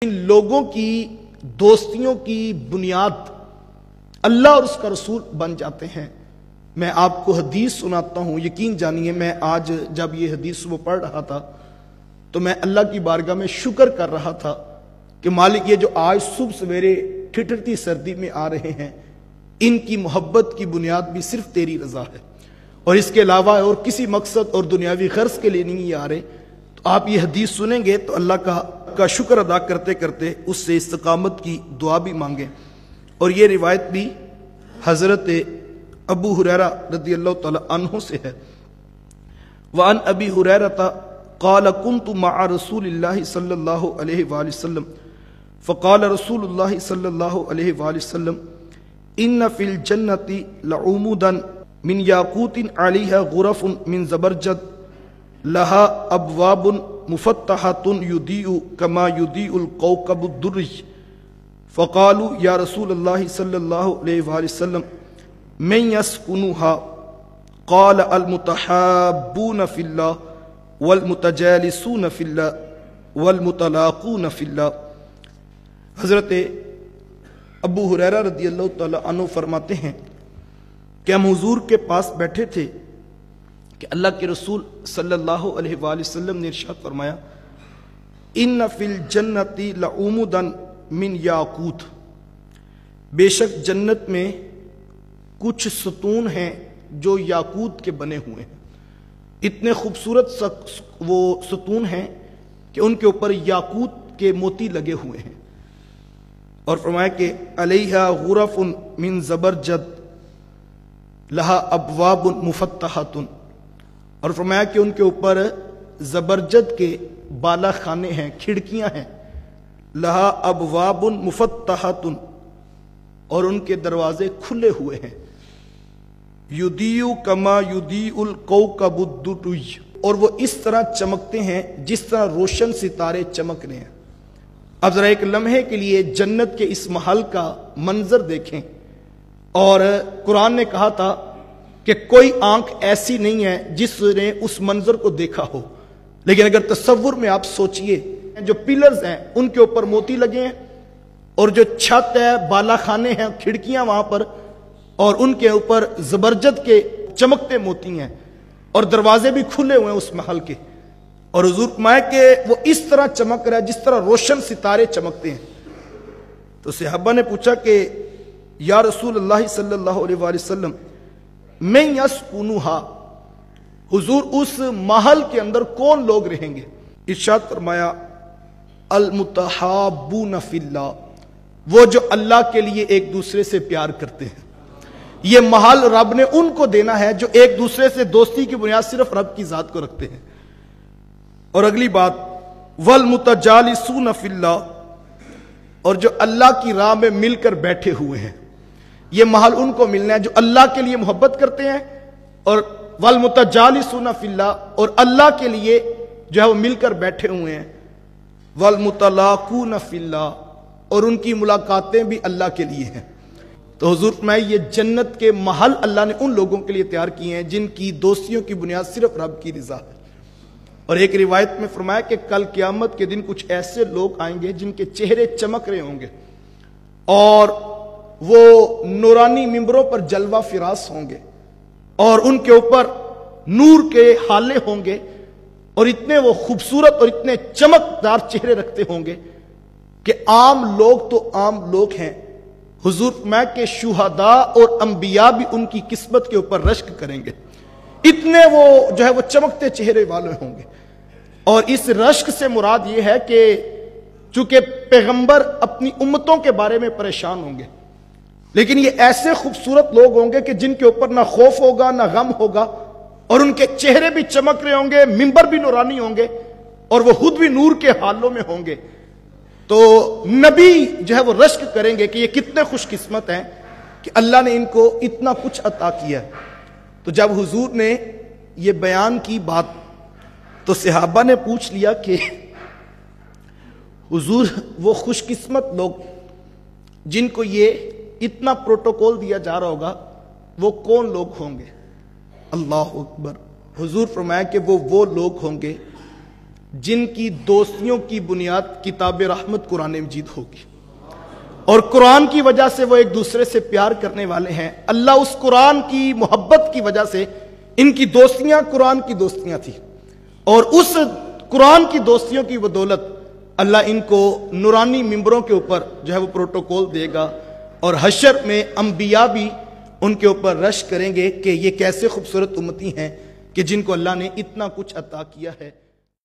ان لوگوں کی دوستیوں کی بنیاد اللہ اور اس کا رسول بن جاتے ہیں۔ میں آپ کو حدیث سناتا ہوں، یقین جانیے میں آج جب یہ حدیث صبح پڑھ رہا تھا تو میں اللہ کی بارگاہ میں شکر کر رہا تھا کہ مالک یہ جو آج صبح سویرے ٹھٹرتی سردی میں آ رہے ہیں، ان کی محبت کی بنیاد بھی صرف تیری رضا ہے، اور اس کے علاوہ اور کسی مقصد اور دنیاوی غرض کے لیے نہیں یہ آ رہے۔ تو آپ یہ حدیث سنیں گے تو اللہ کا شکر ادا کرتے کرتے اس سے استقامت کی دعا بھی مانگیں۔ اور یہ روایت بھی حضرت ابو ہریرہ رضی اللہ تعالی عنہ سے ہے۔ وعن ابی ہریرہ قال كنت مع رسول اللہ صلی اللہ علیہ وآلہ وسلم فقال رسول اللہ صلی اللہ علیہ وآلہ وسلم ان فی الجنۃ لعمودا من یاقوت علیہا غرف من زبرجد لها ابواب مفتحۃ یضیء کما یضیء الکوكب الدری فقالوا یا رسول اللہ صلی اللہ علیہ وآلہ وسلم من يسكنها قال المتحابون فی اللہ والمتجالسون فی اللہ والمتلاقون فی اللہ۔ حضرت ابو ہریرہ رضی اللہ تعالی عنہ فرماتے ہیں کہ ہم حضور کے پاس بیٹھے تھے کہ اللہ کے رسول صلی اللہ علیہ وآلہ وسلم نے ارشاد فرمایا ان فی الجنۃ لعمودا من یاقوت، بے شک جنت میں کچھ ستون ہیں جو یاقوت کے بنے ہوئے ہیں۔ اتنے خوبصورت وہ ستون ہیں کہ ان کے اوپر یاقوت کے موتی لگے ہوئے ہیں، اور فرمایا کہ علیہا غرف من زبرجد لہا ابواب مفتحۃ، اور فرمایا کہ ان کے اوپر زبرجد کے بالا خانے ہیں، کھڑکیاں ہیں، لہا ابواب مفتحۃ، اور ان کے دروازے کھلے ہوئے ہیں، یضیء کما یضیء الکوكب الدری، اور وہ اس طرح چمکتے ہیں جس طرح روشن ستارے چمک رہے ہیں۔ اب ذرا ایک لمحے کے لیے جنت کے اس محل کا منظر دیکھیں، اور قرآن نے کہا تھا کہ کوئی آنکھ ایسی نہیں ہے جس نے اس منظر کو دیکھا ہو، لیکن اگر تصور میں آپ سوچئے جو پلرز ہیں ان کے اوپر موتی لگے ہیں، اور جو چھت ہے، بالا خانے ہیں، کھڑکیاں وہاں پر، اور ان کے اوپر زبرجد کے چمکتے موتی ہیں، اور دروازے بھی کھلے ہوئے ہیں اس محل کے، اور حضور فرمایا کہ وہ اس طرح چمک رہا ہے جس طرح روشن ستارے چمکتے ہیں۔ تو صحابہ نے پوچھا کہ یا رسول اللہ صلی اللہ علیہ وآلہ وسلم من یسکنھا، حضور اس محل کے اندر کون لوگ رہیں گے؟ ارشاد فرمایا المتحابون فی اللہ، وہ جو اللہ کے لیے ایک دوسرے سے پیار کرتے ہیں۔ یہ محل رب نے ان کو دینا ہے جو ایک دوسرے سے دوستی کی بنیاد صرف رب کی ذات کو رکھتے ہیں۔ اور اگلی بات والمتجالسون فی اللہ، اور جو اللہ کی راہ میں مل کر بیٹھے ہوئے ہیں، یہ محل ان کو ملنا ہے جو اللہ کے لیے محبت کرتے ہیں، اور والمتجالسون فی اللہ، اور اللہ کے لیے جو ہے وہ مل کر بیٹھے ہوئے ہیں، والمتلاقون فی اللہ، اور ان کی ملاقاتیں بھی اللہ کے لیے ہیں۔ تو حضور فرمائے یہ جنت کے محل اللہ نے ان لوگوں کے لیے تیار کیے ہیں جن کی دوستیوں کی بنیاد صرف رب کی رضا ہے۔ اور ایک روایت میں فرمایا کہ کل قیامت کے دن کچھ ایسے لوگ آئیں گے جن کے چہرے چمک رہے ہوں گے، اور وہ نورانی ممبروں پر جلوہ فراز ہوں گے، اور ان کے اوپر نور کے حالے ہوں گے، اور اتنے وہ خوبصورت اور اتنے چمکدار چہرے رکھتے ہوں گے کہ عام لوگ تو عام لوگ ہیں، حضور فرمایا کہ شہداء اور انبیاء بھی ان کی قسمت کے اوپر رشک کریں گے، اتنے وہ جو ہے وہ چمکتے چہرے والے ہوں گے۔ اور اس رشک سے مراد یہ ہے کہ چونکہ پیغمبر اپنی امتوں کے بارے میں پریشان ہوں گے، لیکن یہ ایسے خوبصورت لوگ ہوں گے کہ جن کے اوپر نہ خوف ہوگا نہ غم ہوگا، اور ان کے چہرے بھی چمک رہے ہوں گے، ممبر بھی نورانی ہوں گے، اور وہ خود بھی نور کے حالوں میں ہوں گے۔ تو نبی جو ہے وہ رشک کریں گے کہ یہ کتنے خوش قسمت ہیں کہ اللہ نے ان کو اتنا کچھ عطا کیا ہے۔ تو جب حضور نے یہ بیان کی بات تو صحابہ نے پوچھ لیا کہ حضور وہ خوش قسمت لوگ جن کو یہ اتنا پروٹوکول دیا جا رہا ہوگا وہ کون لوگ ہوں گے؟ اللہ اکبر۔ حضور فرمایا کہ وہ لوگ ہوں گے جن کی دوستیوں کی بنیاد کتاب رحمت قرآن مجید ہوگی، اور قرآن کی وجہ سے وہ ایک دوسرے سے پیار کرنے والے ہیں۔ اللہ اس قرآن کی محبت کی وجہ سے ان کی دوستیاں قرآن کی دوستیاں تھیں، اور اس قرآن کی دوستیوں کی بدولت اللہ ان کو نورانی ممبروں کے اوپر جو ہے وہ پروٹوکول دے گا، اور حشر میں انبیاء بھی ان کے اوپر رش کریں گے کہ یہ کیسے خوبصورت امتی ہیں کہ جن کو اللہ نے اتنا کچھ عطا کیا ہے۔